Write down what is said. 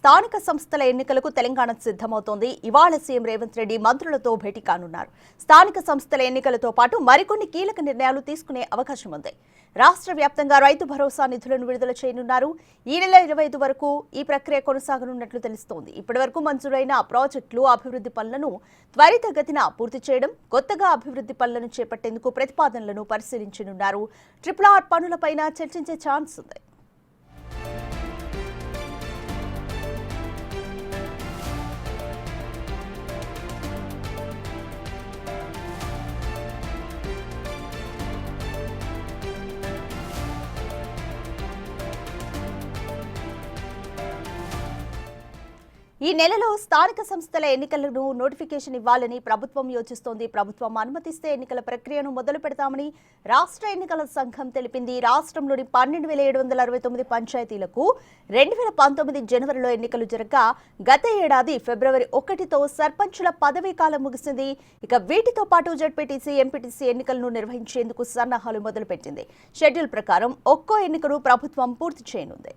స్థానిక సంస్థల ఎన్నికలకు తెలంగాణ సిద్ధమవుతోంది. ఇవాళ సీఎం రేవంత్ రెడ్డి మంత్రులతో భేటీ కానున్నారు. స్థానిక సంస్థల ఎన్నికలతో పాటు మరికొన్ని కీలక నిర్ణయాలు తీసుకునే అవకాశం ఉంది. రాష్ట్ర వ్యాప్తంగా రైతు భరోసా నిధులను విడుదల చేయనున్నారు. ఈ నెల 25 వరకు ఈ ప్రక్రియ కొనసాగనున్నట్లు తెలుస్తోంది. ఇప్పటివరకు మంజూరైన ప్రాజెక్టులు, అభివృద్ధి పనులను త్వరితగతిన పూర్తి చేయడం, కొత్తగా అభివృద్ధి పనులను చేపట్టేందుకు ప్రతిపాదనలను పరిశీలించనున్నారు. RRR పనులపైన చర్చించే ఛాన్స్ ఉంది. ఈ నెలలో స్థానిక సంస్థల ఎన్నికలను నోటిఫికేషన్ ఇవ్వాలని ప్రభుత్వం యోచిస్తోంది. ప్రభుత్వం అనుమతిస్తే ఎన్నికల ప్రక్రియను మొదలు పెడతామని రాష్ట్ర ఎన్నికల సంఘం తెలిపింది. రాష్ట్రంలోని 12,769 పంచాయతీలకు 2019 జనవరిలో ఎన్నికలు జరగగా గత ఏడాది ఫిబ్రవరి 1తో సర్పంచుల పదవీ కాలం ముగిసింది. ఇక వీటితో పాటు జెడ్పీటీసీ, ఎంపీటీసీ ఎన్నికలను నిర్వహించేందుకు సన్నాహాలు మొదలుపెట్టింది. షెడ్యూల్ ప్రకారం ఒక్కో ఎన్నికను ప్రభుత్వం పూర్తి చేయనుంది.